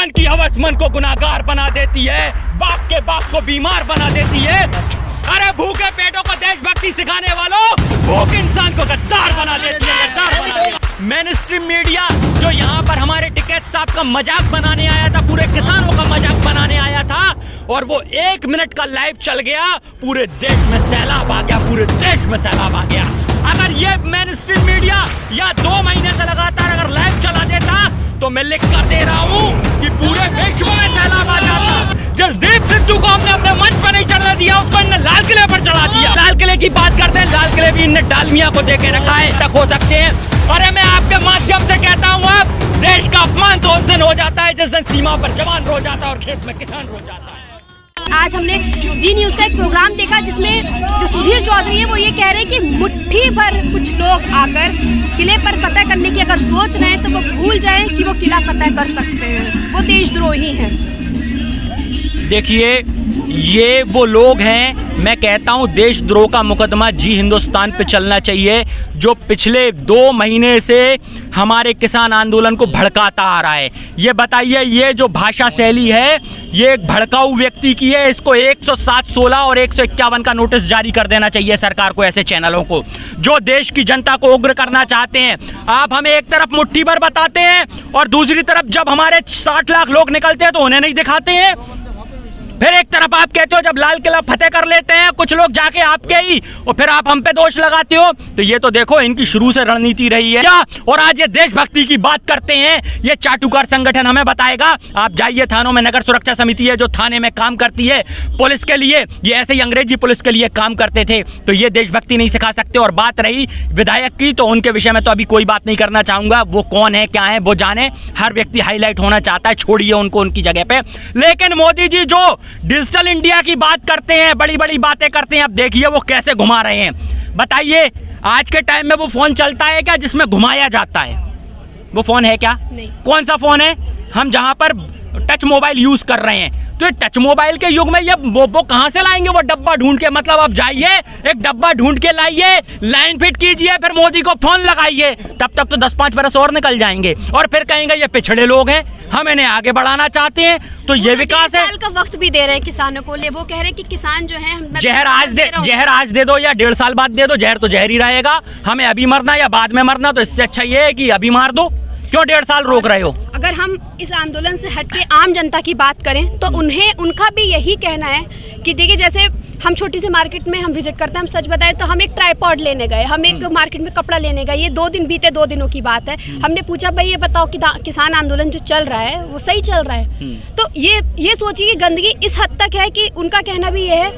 मन की हवस मन को गुनाहगार बना देती है, बाप के बाप को बीमार बना देती है। अरे भूखे पेटों को देशभक्ति सिखाने वालों, भूख इंसान को गद्दार बना देती है। मेन स्ट्रीम मीडिया जो यहाँ पर हमारे टिकैत साहब का मजाक बनाने आया था, पूरे किसानों का मजाक बनाने आया था, और वो 1 मिनट का लाइव चल गया, पूरे देश में सैलाब आ गया, पूरे देश में सैलाब आ गया। अगर ये मेन स्ट्रीम मीडिया या 2 महीने से लगातार अगर लाइव चला देता तो मैं लिख कर दे रहा हूँ कि पूरे विश्व में सैलाब आ जाता। जसदीप सिद्धू को हमने अपने मंच पर नहीं चढ़ने दिया, उसको इन्हें लाल किले पर चढ़ा दिया। लाल किले की बात करते हैं, लाल किले भी इन्हें डालमिया को देके रखा है, तक हो सकते हैं। अरे मैं आपके माध्यम से कहता हूँ, अब देश का अपमान तो उस दिन हो जाता है जिस दिन सीमा पर जवान रो जाता है और खेत में किसान रो जाता है। आज हमने जी न्यूज़ का एक प्रोग्राम देखा जिसमें जो सुधीर चौधरी है वो ये कह रहे हैं कि मुट्ठी भर कुछ लोग आकर किले पर फतह करने की अगर सोच रहे हैं तो वो भूल जाएं कि वो किला फतह कर सकते हैं, वो देशद्रोही हैं। देखिए, ये वो लोग हैं, मैं कहता हूं देशद्रोह का मुकदमा जी हिंदुस्तान पे चलना चाहिए, जो पिछले 2 महीने से हमारे किसान आंदोलन को भड़काता आ रहा है। ये बताइए, ये जो भाषा शैली है ये एक भड़काऊ व्यक्ति की है, इसको 107, 16 और 151 का नोटिस जारी कर देना चाहिए सरकार को, ऐसे चैनलों को जो देश की जनता को उग्र करना चाहते हैं। आप हमें एक तरफ मुट्ठी भर बताते हैं और दूसरी तरफ जब हमारे 60 लाख लोग निकलते हैं तो उन्हें नहीं दिखाते हैं। फिर एक तरफ आप कहते हो जब लाल किला फतेह कर लेते हैं कुछ लोग जाके आपके ही, और फिर आप हम पे दोष लगाते हो। तो ये तो देखो इनकी शुरू से रणनीति रही है क्या। और आज ये देशभक्ति की बात करते हैं, ये चाटुकार संगठन हमें बताएगा। आप जाइए थानों में, नगर सुरक्षा समिति है जो थाने में काम करती है पुलिस के लिए, ये ऐसे ही अंग्रेजी पुलिस के लिए काम करते थे, तो ये देशभक्ति नहीं सिखा सकते। और बात रही विधायक की, तो उनके विषय में तो अभी कोई बात नहीं करना चाहूंगा, वो कौन है क्या है वो जाने, हर व्यक्ति हाईलाइट होना चाहता है, छोड़िए उनको उनकी जगह पे। लेकिन मोदी जी जो डिजिटल इंडिया की बात करते हैं, बड़ी बड़ी बातें करते हैं, अब देखिए वो कैसे घुमा रहे हैं। बताइए, आज के टाइम में वो फोन चलता है क्या जिसमें घुमाया जाता है? वो फोन है क्या? नहीं। कौन सा फोन है? हम जहां पर टच मोबाइल यूज कर रहे हैं, तो ये टच मोबाइल के युग में ये वो कहां से लाएंगे वो डब्बा ढूंढ के? मतलब आप जाइए एक डब्बा ढूंढ के लाइए, लाइन फिट कीजिए, फिर मोदी को फोन लगाइए, तब तक तो 10-5 बरस और निकल जाएंगे और फिर कहेंगे ये पिछड़े लोग हैं, हम इन्हें आगे बढ़ाना चाहते हैं। तो ये विकास है। साल का वक्त भी दे रहे हैं किसानों को, वो कह रहे हैं कि किसान जो है जहर आज दे दो या 1.5 साल बाद दे दो, जहर तो जहर ही रहेगा। हमें अभी मरना या बाद में मरना, तो इससे अच्छा ये है कि अभी मार दो। क्यों 1.5 साल रोक रहे हो? अगर हम इस आंदोलन से हटके आम जनता की बात करें तो उनका भी यही कहना है कि देखिए, जैसे हम छोटी सी मार्केट में हम विजिट करते हैं, हम सच बताएं तो हम एक ट्राइपॉड लेने गए, हम एक मार्केट में कपड़ा लेने गए, ये 2 दिन बीते, 2 दिनों की बात है। हमने पूछा भाई ये बताओ कि किसान आंदोलन जो चल रहा है वो सही चल रहा है? तो ये सोचिए कि गंदगी इस हद तक है कि उनका कहना भी ये है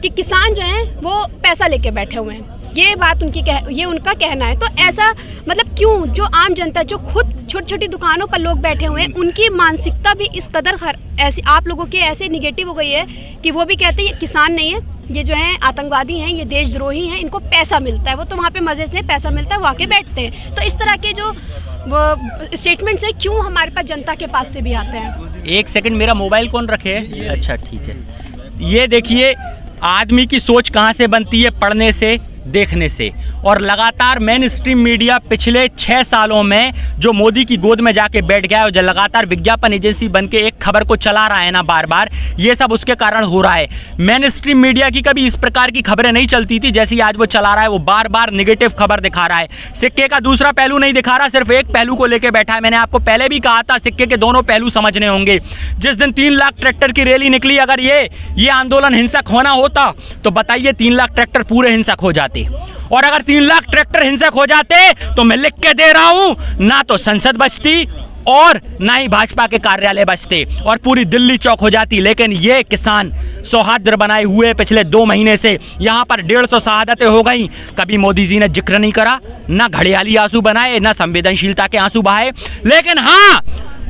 कि किसान जो है वो पैसा लेके बैठे हुए हैं, ये बात ये उनका कहना है। तो ऐसा मतलब क्यों, जो आम जनता, जो खुद छोटी छोटी दुकानों पर लोग बैठे हुए हैं, उनकी मानसिकता भी इस कदर ऐसी आप लोगों के ऐसे निगेटिव हो गई है कि वो भी कहते हैं ये किसान नहीं है, ये जो है आतंकवादी हैं, ये देशद्रोही हैं, इनको पैसा मिलता है, वो तो वहाँ पे मजे से पैसा मिलता है, वो आके बैठते हैं। तो इस तरह के जो स्टेटमेंट्स है क्यों हमारे पास जनता के पास से भी आते हैं। 1 सेकंड, मेरा मोबाइल कौन रखे? अच्छा ठीक है। ये देखिए, आदमी की सोच कहाँ से बनती है? पढ़ने से, देखने से। और लगातार मेन स्ट्रीम मीडिया पिछले 6 सालों में जो मोदी की गोद में जाके बैठ गया है, जो लगातार विज्ञापन एजेंसी बनके एक खबर को चला रहा है ना बार बार, ये सब उसके कारण हो रहा है। मेन स्ट्रीम मीडिया की कभी इस प्रकार की खबरें नहीं चलती थी जैसी आज वो चला रहा है। वो बार बार निगेटिव खबर दिखा रहा है, सिक्के का दूसरा पहलू नहीं दिखा रहा, सिर्फ एक पहलू को लेकर बैठा है। मैंने आपको पहले भी कहा था सिक्के के दोनों पहलू समझने होंगे। जिस दिन 3 लाख ट्रैक्टर की रैली निकली, अगर ये आंदोलन हिंसक होना होता तो बताइए 3 लाख ट्रैक्टर पूरे हिंसक हो जाते, और अगर 3 लाख ट्रैक्टर हिंसक हो जाते तो मैं लिख के दे रहा हूं, ना तो संसद बचती और ना ही भाजपा के कार्यालय बचते और पूरी दिल्ली चौक हो जाती। लेकिन ये किसान सौहार्द बनाए हुए पिछले 2 महीने से यहाँ पर 150 शहादतें हो गई, कभी मोदी जी ने जिक्र नहीं करा, ना घड़ियाली आंसू बनाए, ना संवेदनशीलता के आंसू बहाए। लेकिन हाँ,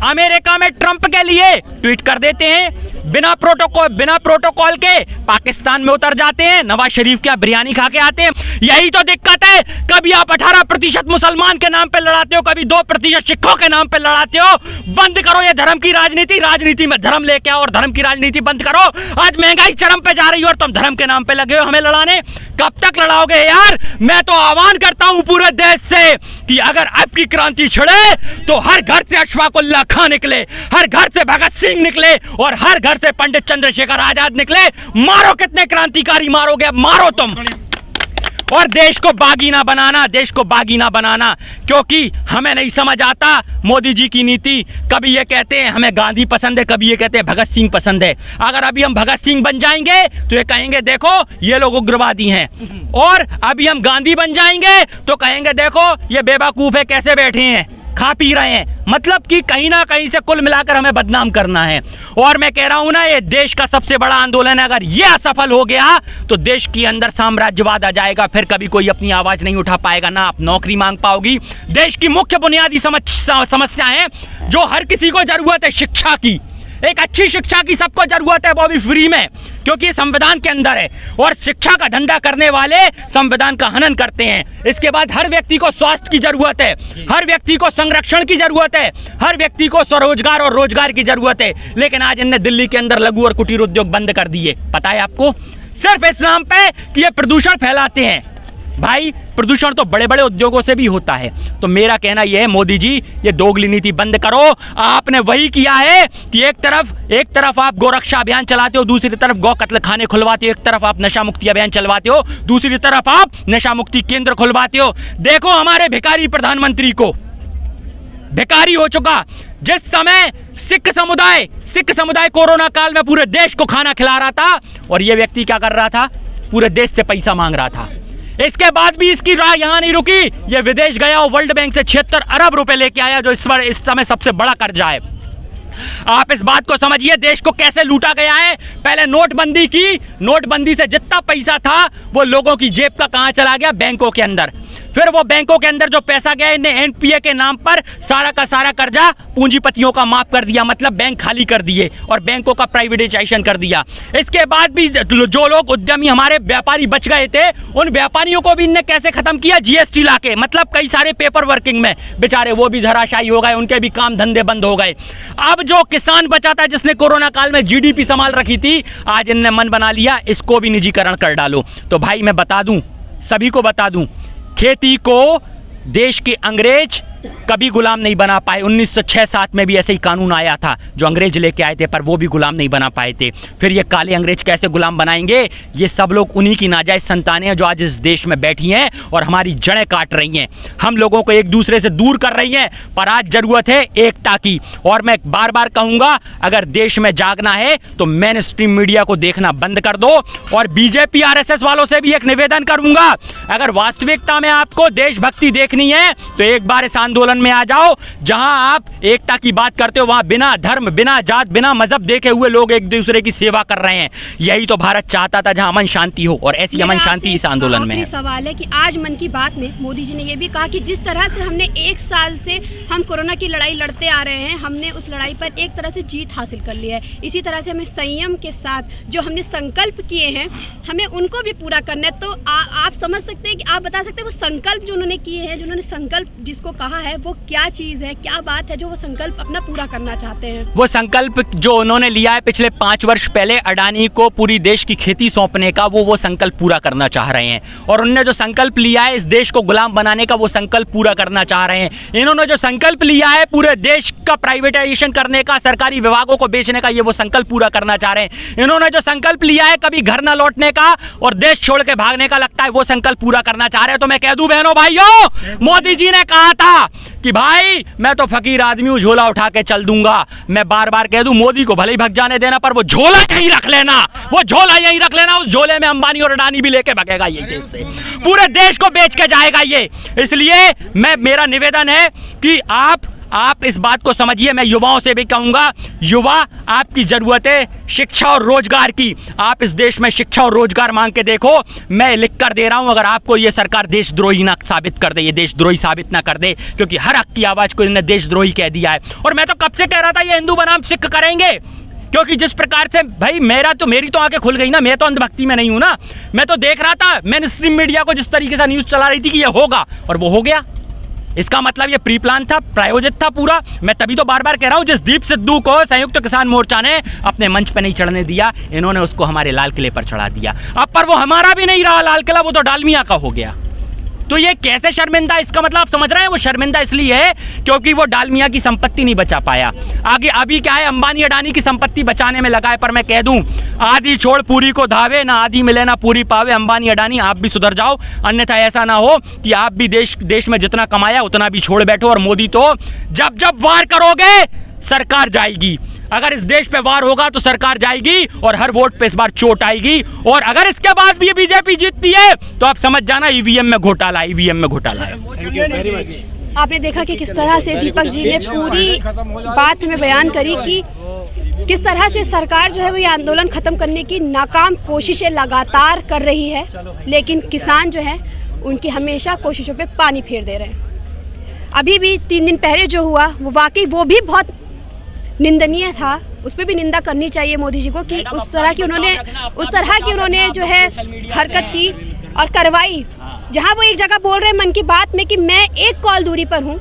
अमेरिका में ट्रंप के लिए ट्वीट कर देते हैं, बिना प्रोटोकॉल के पाकिस्तान में उतर जाते हैं, नवाज शरीफ क्या बिरयानी खा के आते हैं। यही तो दिक्कत है, कभी आप 18% मुसलमान के नाम पे लड़ाते हो, कभी 2% सिखों के नाम पे लड़ाते हो। बंद करो ये धर्म की राजनीति में धर्म लेके आओ और धर्म की राजनीति बंद करो। आज महंगाई चरम पे जा रही है और तुम धर्म के नाम पे लगे हो हमें लड़ाने। कब तक लड़ाओगे यार? मैं तो आह्वान करता हूं पूरे देश से कि अगर आपकी क्रांति छिड़े तो हर घर से अशफाक उल्लाह खां निकले, हर घर से भगत सिंह निकले और हर घर से पंडित चंद्रशेखर आजाद निकले। मारो, कितने क्रांतिकारी मारोगे, मारो तुम। और देश को बागी ना बनाना, क्योंकि हमें नहीं समझ आता मोदी जी की नीति। कभी ये कहते हैं हमें गांधी पसंद है, कभी ये कहते हैं भगत सिंह पसंद है। अगर अभी हम भगत सिंह बन जाएंगे तो ये कहेंगे देखो ये लोग उग्रवादी हैं, और अभी हम गांधी बन जाएंगे तो कहेंगे देखो ये बेवकूफ है, कैसे बैठे हैं, खा पी रहे हैं। मतलब कि कहीं ना कहीं से कुल मिलाकर हमें बदनाम करना है। और मैं कह रहा हूं ना, ये देश का सबसे बड़ा आंदोलन है। अगर ये असफल हो गया तो देश के अंदर साम्राज्यवाद आ जाएगा, फिर कभी कोई अपनी आवाज नहीं उठा पाएगा, ना आप नौकरी मांग पाओगी। देश की मुख्य बुनियादी समस्या है जो हर किसी को जरूरत है, शिक्षा की। एक अच्छी शिक्षा की सबको जरूरत है, वो भी फ्री में, क्योंकि ये संविधान के अंदर है। और शिक्षा का धंधा करने वाले संविधान का हनन करते हैं। इसके बाद हर व्यक्ति को स्वास्थ्य की जरूरत है, हर व्यक्ति को संरक्षण की जरूरत है, हर व्यक्ति को स्वरोजगार और रोजगार की जरूरत है। लेकिन आज इनने दिल्ली के अंदर लघु और कुटीर उद्योग बंद कर दिए। पता है आपको? सिर्फ इस नाम पे कि ये प्रदूषण फैलाते हैं। भाई प्रदूषण तो बड़े बड़े उद्योगों से भी होता है। तो मेरा कहना यह है, मोदी जी ये दोगली नीति बंद करो। आपने वही किया है कि एक तरफ आप गोरक्षा अभियान चलाते हो, दूसरी तरफ गौ कत्ल खाने खुलवाते हो, एक तरफ आप नशा मुक्ति अभियान चलवाते हो, दूसरी तरफ आप नशा मुक्ति केंद्र खुलवाते हो। देखो हमारे भिखारी प्रधानमंत्री को, भिखारी हो चुका। जिस समय सिख समुदाय कोरोना काल में पूरे देश को खाना खिला रहा था, और यह व्यक्ति क्या कर रहा था? पूरे देश से पैसा मांग रहा था। इसके बाद भी इसकी राह यहां नहीं रुकी, ये विदेश गया और वर्ल्ड बैंक से 76 अरब रुपए लेके आया, जो इस समय सबसे बड़ा कर्जा है। आप इस बात को समझिए, देश को कैसे लूटा गया है। पहले नोटबंदी की, नोटबंदी से जितना पैसा था वो लोगों की जेब का कहां चला गया? बैंकों के अंदर। फिर वो बैंकों के अंदर जो पैसा गया, इन्हें एनपीए के नाम पर सारा का सारा कर्जा पूंजीपतियों का माफ कर दिया, मतलब बैंक खाली कर दिए और बैंकों का प्राइवेटाइजेशन कर दिया। इसके बाद भी जो लोग उद्यमी हमारे व्यापारी बच गए थे, उन व्यापारियों को भी इनने कैसे खत्म किया? जीएसटी लाके, मतलब कई सारे पेपर वर्किंग में बेचारे वो भी धराशायी हो गए, उनके भी काम धंधे बंद हो गए। अब जो किसान बचा था जिसने कोरोना काल में जीडीपी संभाल रखी थी, आज इनने मन बना लिया इसको भी निजीकरण कर डालो। तो भाई मैं बता दूं, सभी को बता दूं, खेती को देश के अंग्रेज कभी गुलाम नहीं बना पाए। 1906-7 में भी ऐसे ही कानून आया था जो अंग्रेज लेके आए थे, पर वो भी गुलाम नहीं बना पाए थे। फिर ये काले अंग्रेज कैसे गुलाम बनाएंगे? ये सब लोग उन्हीं की नाजायज संतानें हैं जो आज इस देश में बैठी हैं और हमारी जड़ें काट रही हैं, हम लोगों को एक दूसरे से दूर कर रही हैं। पर आज जरूरत है एकता की। और मैं बार बार कहूंगा, अगर देश में जागना है तो मेन स्ट्रीम मीडिया को देखना बंद कर दो। और बीजेपी आरएसएस वालों से भी एक निवेदन करूंगा, अगर वास्तविकता में आपको देशभक्ति देखनी है तो एक बार इस आंदोलन में आ जाओ, जहां आप एकता की बात करते हो, वहां बिना धर्म, बिना जात, बिना मजहब देखे हुए लोग एक दूसरे की सेवा कर रहे हैं। यही तो भारत चाहता था, जहां अमन शांति हो, और ऐसी अमन शांति इस आंदोलन में है। सवाल है कि आज मन की बात में मोदी जी ने यह भी कहा कि जिस तरह से हमने 1 साल से हम कोरोना की लड़ाई लड़ते आ रहे हैं, हमने उस लड़ाई पर एक तरह से जीत हासिल कर ली है। इसी तरह से हमें संयम के साथ जो हमने संकल्प किए हैं, हमें उनको भी पूरा करना है। तो आप समझ सकते हैं कि आप बता सकते हैं वो संकल्प जो उन्होंने किए हैं, जो उन्होंने संकल्प जिसको कहा है, वो क्या चीज है, क्या बात है जो वो संकल्प अपना पूरा करना चाहते हैं? वो संकल्प जो उन्होंने लिया है पिछले 5 वर्ष पहले अडानी को पूरी देश की खेती सौंपने का, वो संकल्प पूरा करना चाह रहे हैं। और उन्होंने जो संकल्प लिया है इस देश को गुलाम बनाने का, वो संकल्प पूरा करना चाह रहे हैं। इन्होंने जो संकल्प लिया है पूरे देश का प्राइवेटाइजेशन करने का, सरकारी विभागों को बेचने का, ये वो संकल्प पूरा करना चाह रहे हैं। इन्होंने जो संकल्प लिया है कभी घर न लौटने का और देश छोड़ के भागने का, लगता है वो संकल्प पूरा करना चाह रहे हैं। तो मैं कह दूं बहनों भाइयों, मोदी जी ने कहा था कि भाई मैं तो फकीर आदमी हूं, झोला उठा के चल दूंगा। मैं बार बार कह दूं, मोदी को भले ही भग जाने देना, पर वो झोला यहीं रख लेना, वो झोला यहीं रख लेना। उस झोले में अंबानी और अडानी भी लेके भगेगा, ये देश से पूरे देश को बेच के जाएगा ये। इसलिए मेरा निवेदन है कि आप इस बात को समझिए। मैं युवाओं से भी कहूंगा, युवा आपकी जरूरत है शिक्षा और रोजगार की। आप इस देश में शिक्षा और रोजगार मांग के देखो, मैं लिख कर दे रहा हूं। अगर आपको ये सरकार देशद्रोही ना साबित कर दे, ये देशद्रोही साबित ना कर दे, क्योंकि हर हक की आवाज को इन्होंने देशद्रोही कह दिया है। और मैं तो कब से कह रहा था ये हिंदू बनाम सिख करेंगे, क्योंकि जिस प्रकार से भाई मेरी तो आंखें खुल गई ना, मैं तो अंधभक्ति में नहीं हूं ना। मैं तो देख रहा था मेन स्ट्रीम मीडिया को जिस तरीके से न्यूज चला रही थी कि ये होगा, और वो हो गया। इसका मतलब ये प्री प्लान था, प्रायोजित था पूरा। मैं तभी तो बार बार कह रहा हूं, जिस दीप सिद्धू को संयुक्त किसान मोर्चा ने अपने मंच पे नहीं चढ़ने दिया, इन्होंने उसको हमारे लाल किले पर चढ़ा दिया। अब पर वो हमारा भी नहीं रहा लाल किला, वो तो डालमिया का हो गया। तो ये कैसे शर्मिंदा, इसका मतलब आप समझ रहे हैं, वो शर्मिंदा इसलिए है क्योंकि वो डालमिया की संपत्ति नहीं बचा पाया। आगे अभी क्या है, अंबानी अडानी की संपत्ति बचाने में लगा है। पर मैं कह दूं, आधी छोड़ पूरी को धावे, ना आधी मिले ना पूरी पावे। अंबानी अडानी आप भी सुधर जाओ, अन्यथा ऐसा ना हो कि आप भी देश में जितना कमाया उतना भी छोड़ बैठो। और मोदी तो जब वार करोगे सरकार जाएगी। अगर इस देश पे वार होगा तो सरकार जाएगी और हर वोट पे इस बार चोट आएगी। और अगर इसके बाद भी बीजेपी जीतती है तो आप समझ जाना ईवीएम में घोटाला है। आपने देखा कि किस तरह से दीपक जी ने पूरी बात में बयान करी कि किस तरह से सरकार जो है वो ये आंदोलन खत्म करने की नाकाम कोशिशें लगातार कर रही है, लेकिन किसान जो है उनकी हमेशा कोशिशों पे पानी फेर दे रहे हैं। अभी भी 3 दिन पहले जो हुआ वो वाकई वो भी बहुत निंदनीय था, उस पर भी निंदा करनी चाहिए मोदी जी को कि उस तरह की उन्होंने जो है हरकत की और कार्रवाई। जहां वो एक जगह बोल रहे हैं मन की बात में कि मैं 1 कॉल दूरी पर हूं,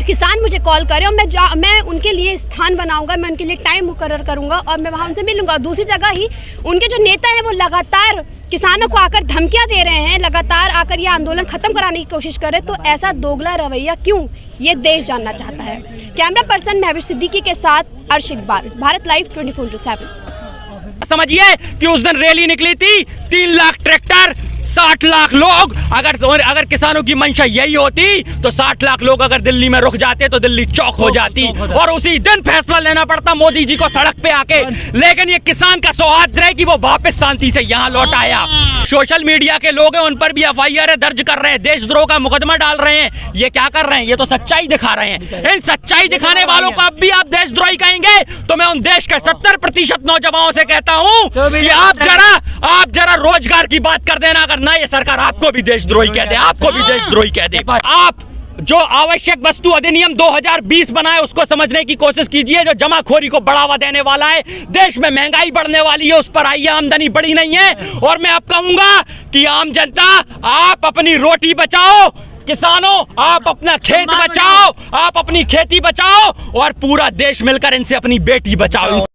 किसान मुझे कॉल करे और मैं उनके लिए स्थान बनाऊंगा, मैं उनके लिए टाइम मुकर्रर करूंगा और मैं वहां उनसे मिलूंगा। दूसरी जगह ही उनके जो नेता हैं वो लगातार किसानों को आकर धमकियां दे रहे हैं, लगातार आकर ये आंदोलन खत्म कराने की कोशिश कर रहे हैं। तो ऐसा दोगला रवैया क्यों, ये देश जानना चाहता है। कैमरा पर्सन महविश सिद्दीकी के साथ अर्श इकबाल, भारत लाइव 24/7। समझिए कि उस दिन रैली निकली थी, 3 लाख ट्रैक्टर, 60 लाख लोग। अगर किसानों की मंशा यही होती तो 60 लाख लोग अगर दिल्ली में रुक जाते तो दिल्ली चौक हो जाती और उसी दिन फैसला लेना पड़ता मोदी जी को सड़क पे आके। लेकिन ये किसान का सौहार्द है कि वो वापस शांति से यहाँ लौट आया। सोशल मीडिया के लोग हैं, उन पर भी FIR दर्ज कर रहे हैं, देशद्रोह का मुकदमा डाल रहे हैं। ये क्या कर रहे हैं, ये तो सच्चाई दिखा रहे हैं। इन सच्चाई दिखाने वालों को अब भी आप देशद्रोही कहेंगे तो मैं उन देश के 70% नौजवानों से कहता हूँ कि आप जरा रोजगार की बात कर देना। अगर ना ये सरकार आपको भी देशद्रोही कह दे, आपको भी देशद्रोही कह दे। आप जो आवश्यक वस्तु अधिनियम 2020 बनाए उसको समझने की कोशिश कीजिए, जो जमाखोरी को बढ़ावा देने वाला है। देश में महंगाई बढ़ने वाली है, उस पर आई आमदनी बढ़ी नहीं है। और मैं अब कहूंगा कि आम जनता, आप अपनी रोटी बचाओ, किसानों आप अपना खेत बचाओ, आप अपनी खेती बचाओ और पूरा देश मिलकर इनसे अपनी बेटी बचाओ।